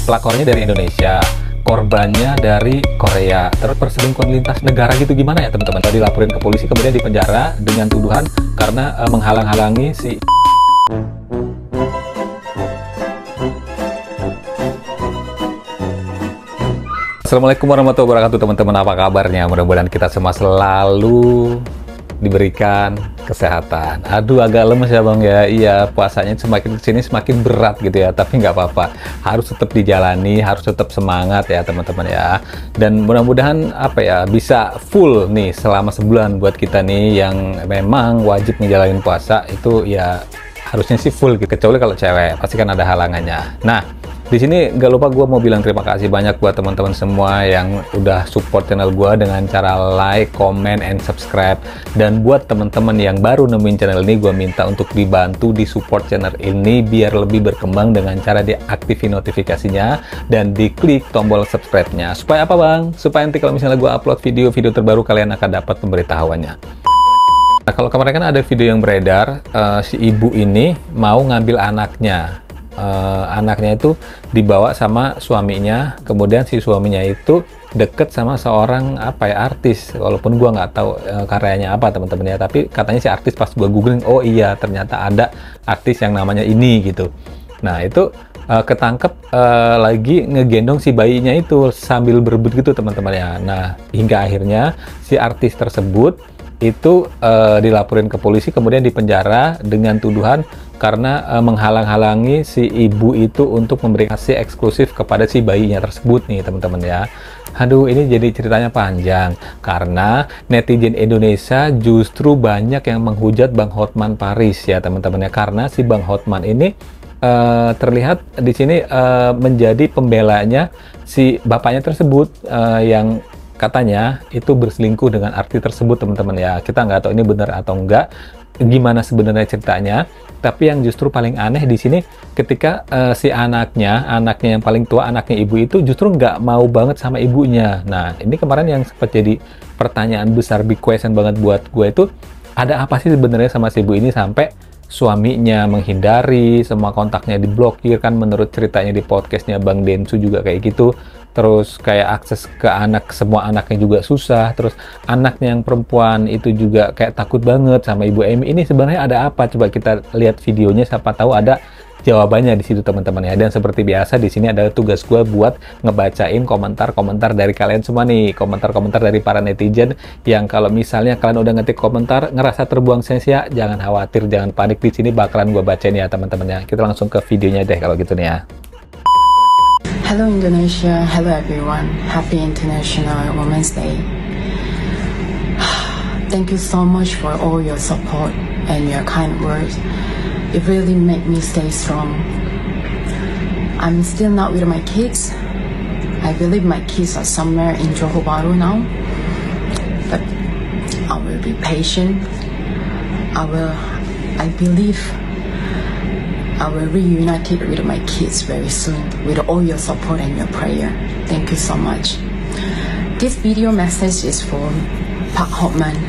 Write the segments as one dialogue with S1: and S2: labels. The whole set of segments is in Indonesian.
S1: Pelakornya dari Indonesia, korbannya dari Korea, terus perselingkuhan lintas negara gitu, gimana ya teman-teman? Dilaporin ke polisi kemudian dipenjara dengan tuduhan karena menghalang-halangi si Assalamualaikum warahmatullahi wabarakatuh teman-teman, apa kabarnya? Mudah-mudahan kita semua selalu diberikan kesehatan. Aduh, agak lemes ya bang ya. Iya, puasanya semakin kesini semakin berat gitu ya, tapi nggak apa-apa, harus tetap dijalani, harus tetap semangat ya teman-teman ya. Dan mudah-mudahan apa ya, bisa full nih selama sebulan buat kita nih yang memang wajib ngejalanin puasa itu ya, harusnya sih full gitu, kecuali kalau cewek pasti kan ada halangannya. Nah, di sini gak lupa gue mau bilang terima kasih banyak buat teman-teman semua yang udah support channel gue dengan cara like, comment, and subscribe. Dan buat teman-teman yang baru nemuin channel ini, gue minta untuk dibantu di support channel ini biar lebih berkembang dengan cara diaktifin notifikasinya dan diklik tombol subscribe-nya. Supaya apa bang? Supaya nanti kalau misalnya gue upload video-video terbaru, kalian akan dapat pemberitahuannya. Nah, kalau kemarin kan ada video yang beredar, si ibu ini mau ngambil anaknya. Anaknya itu dibawa sama suaminya, kemudian si suaminya itu deket sama seorang apa ya, artis, walaupun gua nggak tahu karyanya apa teman-teman ya, tapi katanya si artis, pas gua googling, oh iya ternyata ada artis yang namanya ini gitu. Nah itu ketangkep lagi ngegendong si bayinya itu sambil berebut gitu teman-teman ya. Nah hingga akhirnya si artis tersebut itu dilaporin ke polisi kemudian dipenjara dengan tuduhan karena menghalang-halangi si ibu itu untuk memberikan kasih eksklusif kepada si bayinya tersebut nih teman-teman ya. Aduh, ini jadi ceritanya panjang karena netizen Indonesia justru banyak yang menghujat Bang Hotman Paris ya teman-teman ya, karena si Bang Hotman ini terlihat di sini menjadi pembelanya si bapaknya tersebut yang katanya itu berselingkuh dengan artis tersebut teman-teman ya. Kita nggak tahu ini benar atau enggak, gimana sebenarnya ceritanya. Tapi yang justru paling aneh di sini ketika si anaknya yang paling tua, anaknya ibu itu justru nggak mau banget sama ibunya. Nah ini kemarin yang sempat jadi pertanyaan besar, big question banget buat gue itu, ada apa sih sebenarnya sama si ibu ini sampai suaminya menghindari, semua kontaknya diblokir kan, menurut ceritanya di podcastnya Bang Densu juga kayak gitu. Terus kayak akses ke anak, semua anaknya juga susah. Terus anaknya yang perempuan itu juga kayak takut banget sama Ibu Emi. Ini sebenarnya ada apa? Coba kita lihat videonya, siapa tahu ada jawabannya di situ teman-teman ya. Dan seperti biasa di sini adalah tugas gue buat ngebacain komentar-komentar dari kalian semua nih, komentar-komentar dari para netizen yang kalau misalnya kalian udah ngetik komentar ngerasa terbuang sia-sia, jangan khawatir, jangan panik, di sini bakalan gue bacain ya teman-teman ya. Kita langsung ke videonya deh kalau gitu nih ya.
S2: Hello Indonesia, hello everyone. Happy International Women's Day. Thank you so much for all your support and your kind words. It really made me stay strong. I'm still not with my kids. I believe my kids are somewhere in Johor Bahru now. But I will be patient. I believe I will reunite with my kids very soon with all your support and your prayer. Thank you so much. This video message is for Pak Hotman.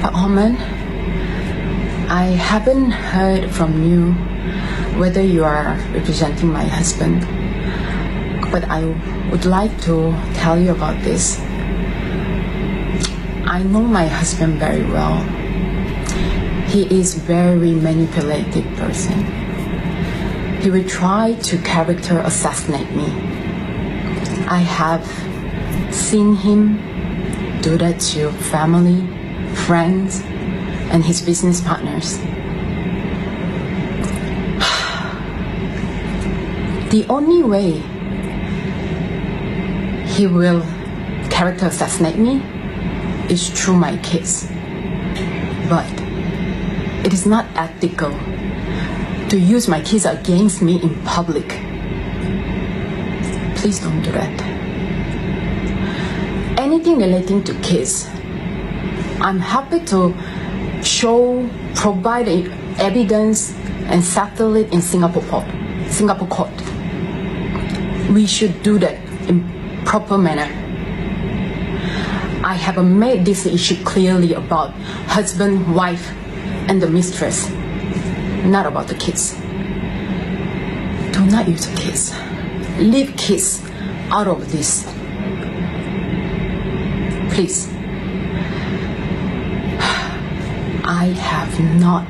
S2: Pak Hotman, I haven't heard from you whether you are representing my husband, but I would like to tell you about this. I know my husband very well. He is very manipulative person. He will try to character assassinate me. I have seen him do that to family, friends, and his business partners. The only way he will character assassinate me is through my kids. But it is not ethical to use my kids against me in public. Please don't do that. Anything relating to kids, I'm happy to provide evidence and settle it in Singapore court. We should do that in proper manner. I have made this issue clearly about husband, wife, and the mistress, not about the kids. Do not use the kids. leave kids out of this. Please. I have not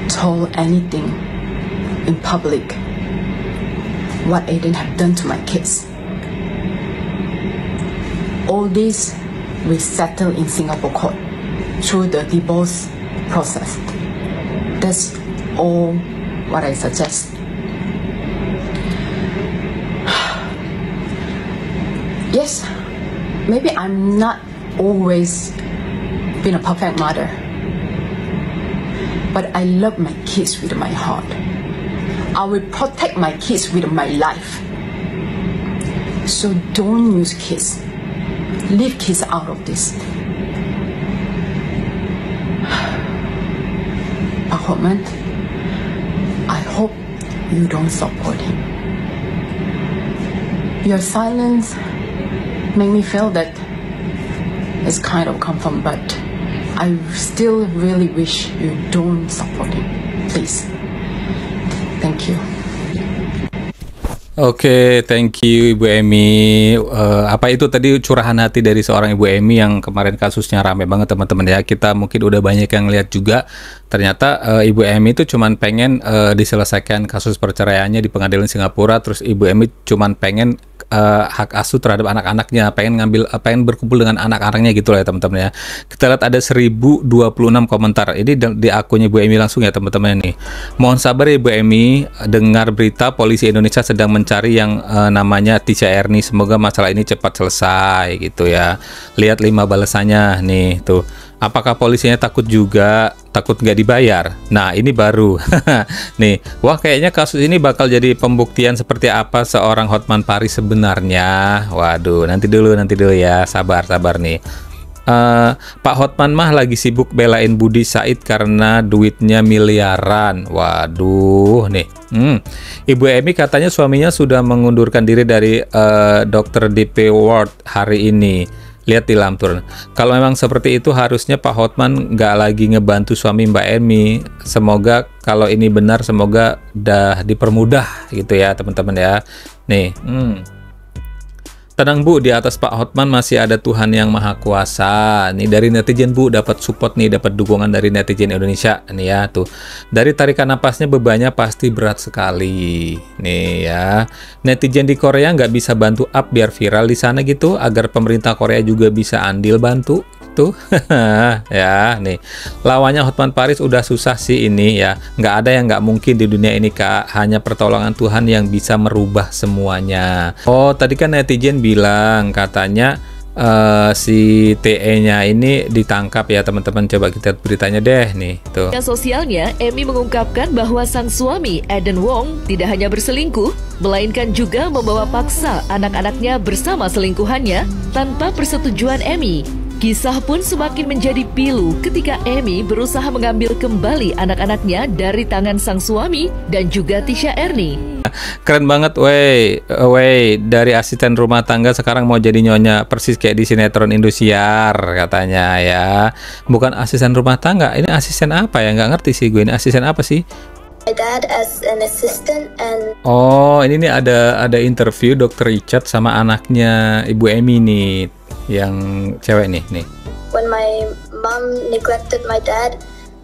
S2: told anything in public what Aiden have done to my kids. All this we settle in Singapore court through the divorce process. That's all what I suggest. Yes, maybe I'm not always been a perfect mother, but I love my kids with my heart. I will protect my kids with my life. So don't use kids. Leave kids out of this. Pak Hotman, I hope you don't support him. Your silence make me feel that it's kind of confirmed, but I still really wish you don't support him. Please. Thank you.
S1: Oke, thank you Ibu Emi. Apa itu tadi curahan hati dari seorang Ibu Emi yang kemarin kasusnya rame banget teman-teman ya. Kita mungkin udah banyak yang lihat juga. Ternyata Ibu Emi itu cuman pengen diselesaikan kasus perceraiannya di pengadilan Singapura. Terus Ibu Emi cuman pengen hak asuh terhadap anak-anaknya, pengen berkumpul dengan anak-anaknya gitu lah ya teman-teman ya. Kita lihat ada 1026 komentar. Ini di akunnya Ibu Emi langsung ya teman-teman nih. Mohon sabar ya Ibu Emi, dengar berita polisi Indonesia sedang mencari yang namanya Tisha Ernie. Semoga masalah ini cepat selesai gitu ya. Lihat 5 balasannya nih tuh. Apakah polisinya takut juga? Takut nggak dibayar? Nah ini baru nih, wah kayaknya kasus ini bakal jadi pembuktian seperti apa seorang Hotman Paris sebenarnya. Waduh, nanti dulu ya, sabar nih. Pak Hotman mah lagi sibuk belain Budi Said karena duitnya miliaran. Waduh nih. Ibu Emi katanya suaminya sudah mengundurkan diri dari Dr. DP World hari ini. Lihat di lamtur. Kalau memang seperti itu harusnya Pak Hotman nggak lagi ngebantu suami Mbak Emi. Semoga kalau ini benar, semoga udah dipermudah gitu ya teman-teman ya. Nih, tenang Bu, di atas Pak Hotman masih ada Tuhan yang Maha Kuasa. Nih dari netizen Bu, dapat support nih, dapat dukungan dari netizen Indonesia nih ya tuh. Dari tarikan napasnya bebannya pasti berat sekali. Nih ya, netizen di Korea nggak bisa bantu up biar viral di sana gitu, agar pemerintah Korea juga bisa andil bantu tuh. Ya nih, lawannya Hotman Paris udah susah sih ini ya. Nggak ada yang nggak mungkin di dunia ini Kak, hanya pertolongan Tuhan yang bisa merubah semuanya. Oh tadi kan netizen bilang katanya si TE-nya ini ditangkap ya teman-teman. Coba kita lihat beritanya deh nih tuh.
S3: Di sosialnya, Emi mengungkapkan bahwa sang suami Aiden Wong tidak hanya berselingkuh, melainkan juga membawa paksa anak-anaknya bersama selingkuhannya tanpa persetujuan Emi. Kisah pun semakin menjadi pilu ketika Emi berusaha mengambil kembali anak-anaknya dari tangan sang suami dan juga Tisha Ernie.
S1: Keren banget, wey, dari asisten rumah tangga sekarang mau jadi nyonya, persis kayak di sinetron Indosiar katanya ya. Bukan asisten rumah tangga, ini asisten apa ya? Nggak ngerti sih gue, ini asisten apa sih?
S4: My dad as an assistant and
S1: oh ini nih ada interview Dr. Richard sama anaknya Ibu Emi nih, yang cewek nih.
S4: When my mom neglected my dad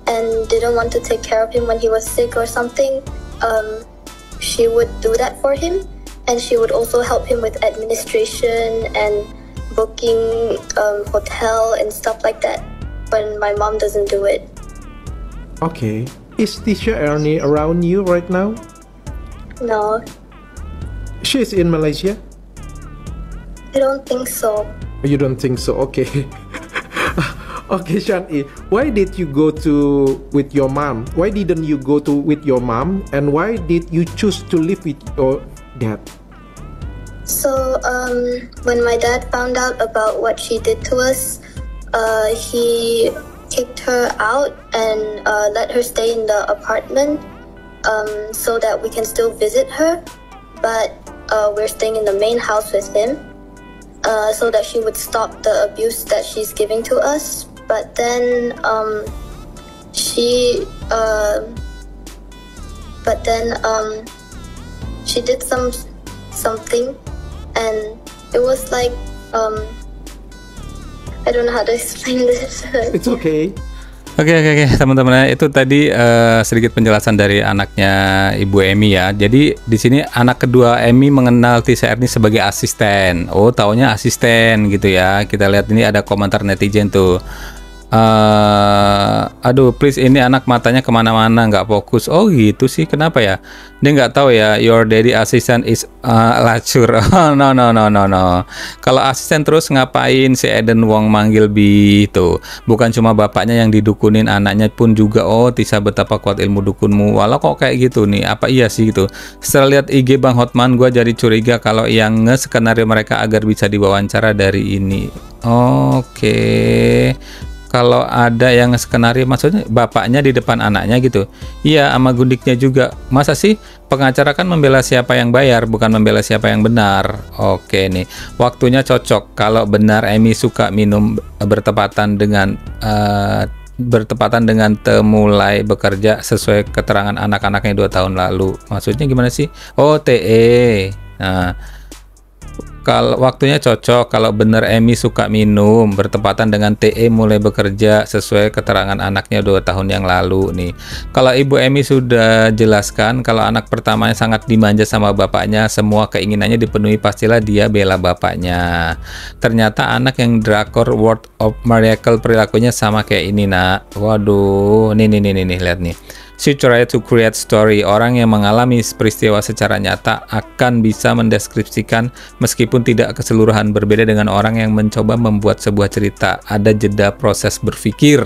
S4: and didn't want to take care of him when he was sick or something, she would do that for him, and she would also help him with administration and booking hotel and stuff like that when my mom doesn't do it.
S5: Okay. Is Tisha Ernie around you right now?
S4: No,
S5: She's in Malaysia?
S4: I don't think so.
S5: You don't think so? Okay. Okay, Shanti, why did you go with your mom? Why didn't you go with your mom? And why did you choose to live with your dad?
S4: So, when my dad found out about what she did to us, he kicked her out and let her stay in the apartment so that we can still visit her. But we're staying in the main house with him so that she would stop the abuse that she's giving to us. But then she she did something, and it was like I don't know how to explain this.
S5: It's okay.
S1: Oke, teman-teman, itu tadi sedikit penjelasan dari anaknya Ibu Emi ya. Jadi di sini anak kedua Emi mengenal Tisha Ernie sebagai asisten. Oh, taunya asisten gitu ya. Kita lihat ini ada komentar netizen tuh. Aduh, please, ini anak matanya kemana-mana, nggak fokus. Oh gitu sih, kenapa ya? Dia nggak tahu ya, your daddy assistant is lacur. Oh, no. Kalau asisten terus ngapain si Eden Wong manggil Bi itu? Bukan cuma bapaknya yang didukunin, anaknya pun juga. Oh, Tisha, betapa kuat ilmu dukunmu. Walau kok kayak gitu nih, apa iya sih gitu? Setelah lihat IG Bang Hotman, gue jadi curiga kalau yang nge-skenario mereka agar bisa diwawancara dari ini. Oke. Kalau ada yang skenario, maksudnya bapaknya di depan anaknya gitu. Iya, sama gundiknya juga. Masa sih pengacara kan membela siapa yang bayar, bukan membela siapa yang benar. Oke nih, waktunya cocok. Kalau benar Emi suka minum bertepatan dengan mulai bekerja sesuai keterangan anak-anaknya 2 tahun lalu. Maksudnya gimana sih? Oh, TE. Nah, kalau waktunya cocok, kalau benar Emi suka minum bertepatan dengan TE mulai bekerja sesuai keterangan anaknya 2 tahun yang lalu nih. Kalau Ibu Emi sudah jelaskan kalau anak pertamanya sangat dimanja sama bapaknya, semua keinginannya dipenuhi, pastilah dia bela bapaknya. Ternyata anak yang drakor World of Miracle perilakunya sama kayak ini, nak. Waduh, nih lihat nih. She tried to create story. Orang yang mengalami peristiwa secara nyata akan bisa mendeskripsikan meskipun tidak keseluruhan, berbeda dengan orang yang mencoba membuat sebuah cerita. Ada jeda proses berpikir.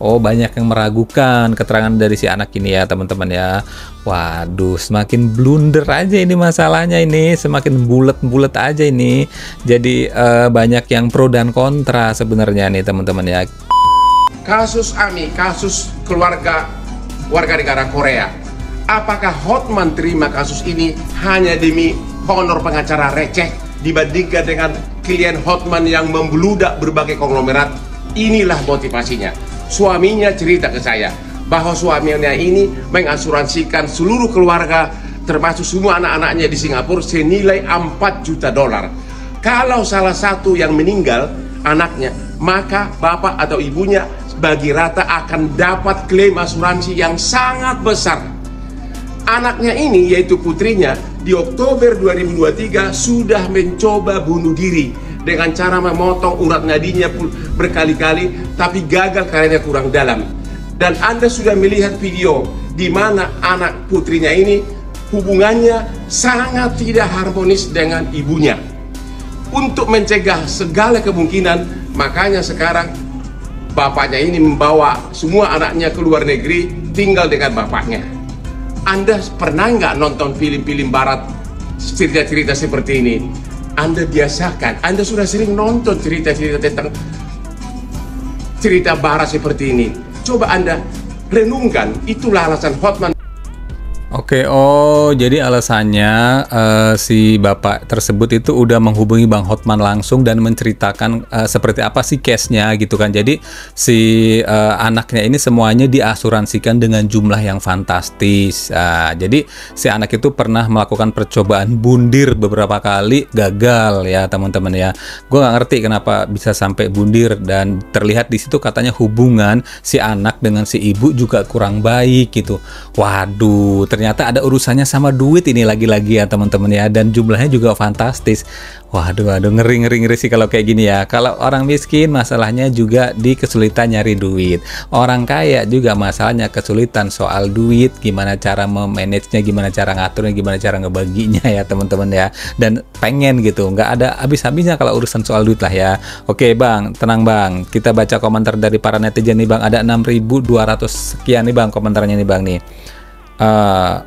S1: Oh, banyak yang meragukan keterangan dari si anak ini ya, teman-teman ya. Waduh, semakin blunder aja ini masalahnya ini, semakin bulet-bulet aja ini. Jadi banyak yang pro dan kontra sebenarnya nih, teman-teman ya.
S6: Kasus Ami, kasus keluarga warga negara Korea. Apakah Hotman terima kasus ini hanya demi honor pengacara receh dibandingkan dengan klien Hotman yang membludak berbagai konglomerat? Inilah motivasinya. Suaminya cerita ke saya bahwa suaminya ini mengasuransikan seluruh keluarga termasuk semua anak-anaknya di Singapura senilai $4 juta. Kalau salah satu yang meninggal anaknya, maka bapak atau ibunya bagi rata akan dapat klaim asuransi yang sangat besar. Anaknya ini, yaitu putrinya, di Oktober 2023 sudah mencoba bunuh diri dengan cara memotong urat nadinya berkali-kali, tapi gagal karena kurang dalam. Dan Anda sudah melihat video di mana anak putrinya ini hubungannya sangat tidak harmonis dengan ibunya. Untuk mencegah segala kemungkinan, makanya sekarang bapaknya ini membawa semua anaknya ke luar negeri tinggal dengan bapaknya. Anda pernah nggak nonton film-film barat cerita-cerita seperti ini? Anda biasakan, Anda sudah sering nonton cerita-cerita tentang cerita barat seperti ini. Coba Anda renungkan, itulah alasan Hotman.
S1: Oke, oh jadi alasannya si bapak tersebut itu udah menghubungi Bang Hotman langsung dan menceritakan seperti apa sih case-nya gitu kan. Jadi si anaknya ini semuanya diasuransikan dengan jumlah yang fantastis. Jadi si anak itu pernah melakukan percobaan bundir beberapa kali, gagal ya teman-teman ya. Gue nggak ngerti kenapa bisa sampai bundir, dan terlihat di situ katanya hubungan si anak dengan si ibu juga kurang baik gitu. Waduh, ternyata ada urusannya sama duit ini lagi-lagi ya teman-teman ya, dan jumlahnya juga fantastis. Waduh, ngeri sih kalau kayak gini ya. Kalau orang miskin masalahnya juga di kesulitan nyari duit. Orang kaya juga masalahnya kesulitan soal duit, gimana cara memanagenya, gimana cara ngaturnya, gimana cara ngebaginya ya teman-teman ya. Dan pengen gitu, nggak ada habis-habisnya kalau urusan soal duit lah ya. Oke Bang, tenang Bang. Kita baca komentar dari para netizen nih Bang. Ada 6.200 sekian nih Bang komentarnya nih Bang nih.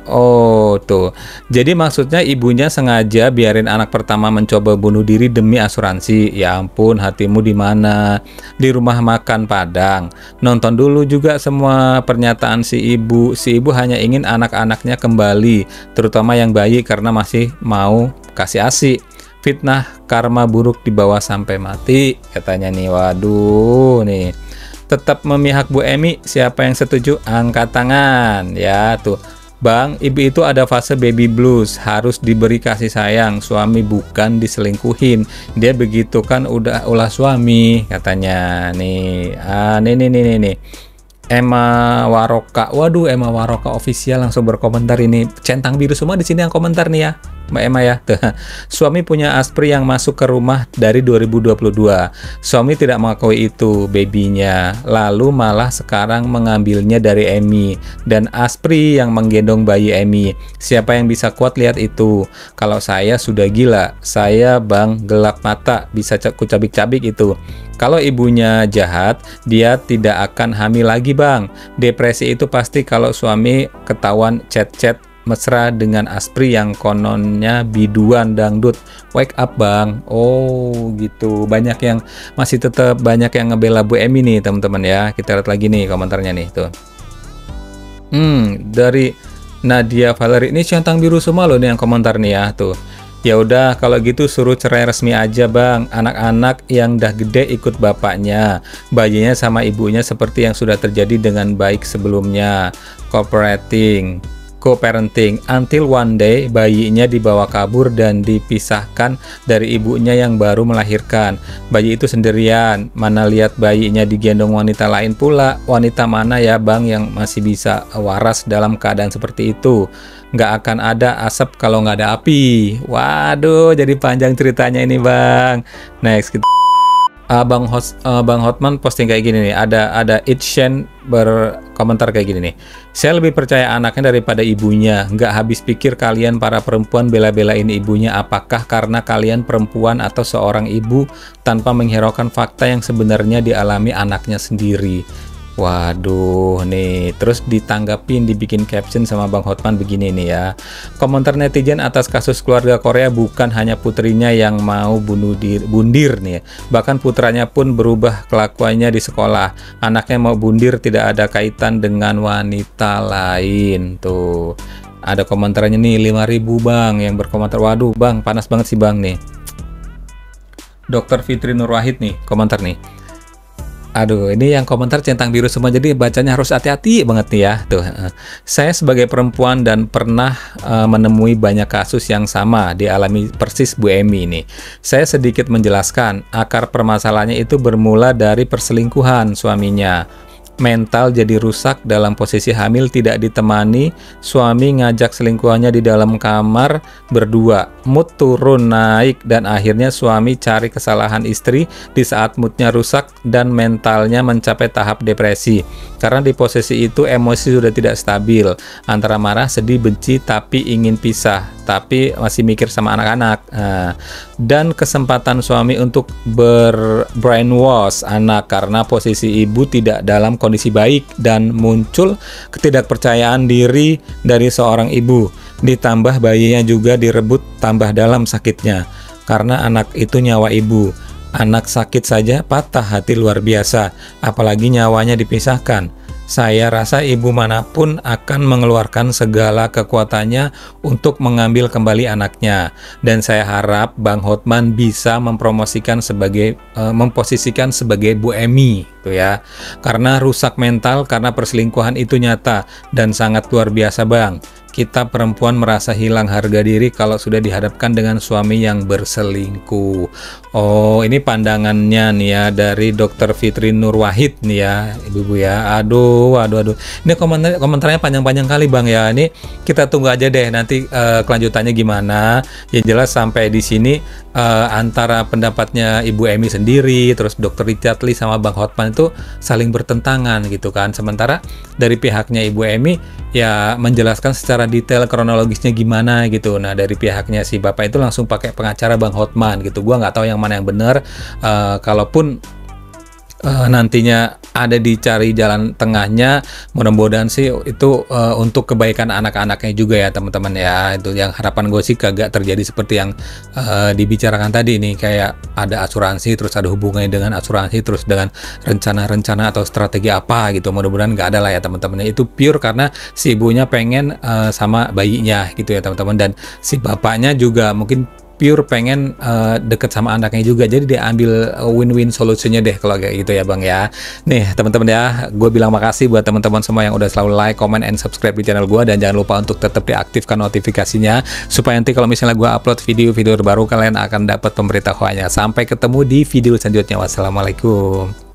S1: Oh tuh, jadi maksudnya ibunya sengaja biarin anak pertama mencoba bunuh diri demi asuransi. Ya ampun, hatimu di mana? Di rumah makan Padang. Nonton dulu juga semua pernyataan si ibu. Si ibu hanya ingin anak-anaknya kembali, terutama yang bayi, karena masih mau kasih ASI. Fitnah karma buruk dibawa sampai mati katanya nih. Waduh nih, tetap memihak Bu Emi. Siapa yang setuju angkat tangan ya tuh. Bang, ibu itu ada fase baby blues, harus diberi kasih sayang, suami bukan diselingkuhin. Dia begitu kan ulah suami, katanya. Nih, nih. Emma Waroka, waduh, Emma Waroka official langsung berkomentar ini. Centang biru semua di sini yang komentar nih ya, Mbak Emma ya. Suami punya aspri yang masuk ke rumah dari 2022. Suami tidak mengakui itu babynya, lalu malah sekarang mengambilnya dari Emmy, dan aspri yang menggendong bayi Emmy. Siapa yang bisa kuat lihat itu? Kalau saya sudah gila, saya bang gelap mata, bisa kucabik-cabik itu. Kalau ibunya jahat, dia tidak akan hamil lagi bang. Depresi itu pasti kalau suami ketahuan chat-chat mesra dengan aspri yang kononnya biduan dangdut. Wake up bang. Oh gitu. Banyak yang masih tetap banyak yang ngebela Bu Emmy nih teman-teman ya. Kita lihat lagi nih komentarnya nih tuh. Dari Nadia Valerie, ini centang biru semua loh nih yang komentar nih ya tuh. Ya udah kalau gitu suruh cerai resmi aja bang. Anak-anak yang udah gede ikut bapaknya, bayinya sama ibunya seperti yang sudah terjadi dengan baik sebelumnya. Co-parenting until one day bayinya dibawa kabur dan dipisahkan dari ibunya yang baru melahirkan. Bayi itu sendirian, mana lihat bayinya digendong wanita lain pula. Wanita mana ya bang yang masih bisa waras dalam keadaan seperti itu? Nggak akan ada asap kalau nggak ada api. Waduh, jadi panjang ceritanya ini bang. Next kita Bang Hotman posting kayak gini nih. Ada Itchen berkomentar kayak gini nih. Saya lebih percaya anaknya daripada ibunya. Nggak habis pikir kalian para perempuan bela-belain ibunya. Apakah karena kalian perempuan atau seorang ibu tanpa menghiraukan fakta yang sebenarnya dialami anaknya sendiri? Waduh nih, terus ditanggapin, dibikin caption sama Bang Hotman begini nih ya. Komentar netizen atas kasus keluarga Korea, bukan hanya putrinya yang mau bundir nih, bahkan putranya pun berubah kelakuannya di sekolah. Anaknya mau bundir tidak ada kaitan dengan wanita lain. Tuh, ada komentarnya nih 5.000 bang yang berkomentar. Waduh bang, panas banget sih bang nih. Dr. Fitri Nur Wahid nih, komentar nih. Aduh, ini yang komentar centang biru semua, jadi bacanya harus hati-hati banget nih ya. Tuh, saya sebagai perempuan dan pernah menemui banyak kasus yang sama dialami persis Bu Emmy ini. Saya sedikit menjelaskan, akar permasalahannya itu bermula dari perselingkuhan suaminya. Mental jadi rusak dalam posisi hamil, tidak ditemani, suami ngajak selingkuhannya di dalam kamar berdua, mood turun naik, dan akhirnya suami cari kesalahan istri di saat moodnya rusak dan mentalnya mencapai tahap depresi. Karena di posisi itu emosi sudah tidak stabil, antara marah, sedih, benci, tapi ingin pisah, tapi masih mikir sama anak-anak. Dan kesempatan suami untuk brainwash anak karena posisi ibu tidak dalam kondisi baik dan muncul ketidakpercayaan diri dari seorang ibu. Ditambah bayinya juga direbut, tambah dalam sakitnya karena anak itu nyawa ibu. Anak sakit saja patah hati luar biasa, apalagi nyawanya dipisahkan. Saya rasa ibu manapun akan mengeluarkan segala kekuatannya untuk mengambil kembali anaknya. Dan saya harap Bang Hotman bisa memposisikan sebagai Bu Emmy, tuh ya. Karena rusak mental karena perselingkuhan itu nyata dan sangat luar biasa bang. Kita perempuan merasa hilang harga diri kalau sudah dihadapkan dengan suami yang berselingkuh. Oh, ini pandangannya nih ya dari Dr. Fitri Nur Wahid nih ya, ibu-ibu ya. Aduh. Ini komentarnya panjang-panjang kali bang ya. Ini kita tunggu aja deh nanti kelanjutannya gimana. Yang jelas sampai di sini antara pendapatnya Ibu Emmy sendiri, terus Dr. Richard Lee sama Bang Hotman itu saling bertentangan gitu kan. Sementara dari pihaknya Ibu Emmy ya menjelaskan secara detail kronologisnya gimana gitu. Nah dari pihaknya si bapak itu langsung pakai pengacara Bang Hotman gitu. Gua nggak tahu yang mana yang benar. Kalaupun nantinya ada dicari jalan tengahnya, mudah-mudahan sih itu untuk kebaikan anak-anaknya juga ya teman-teman ya. Itu yang harapan gue sih kagak terjadi seperti yang dibicarakan tadi nih, kayak ada asuransi terus ada hubungannya dengan asuransi terus dengan rencana-rencana atau strategi apa gitu. Mudah-mudahan nggak ada lah ya teman-teman. Itu pure karena si ibunya pengen sama bayinya gitu ya teman-teman, dan si bapaknya juga mungkin pure pengen deket sama anaknya juga, jadi dia ambil win-win solusinya deh kalau kayak gitu ya Bang ya. Nih teman-teman ya, gue bilang makasih buat teman-teman semua yang udah selalu like, comment, and subscribe di channel gue, dan jangan lupa untuk tetap diaktifkan notifikasinya supaya nanti kalau misalnya gue upload video-video terbaru kalian akan dapat pemberitahuannya. Sampai ketemu di video selanjutnya. Wassalamualaikum.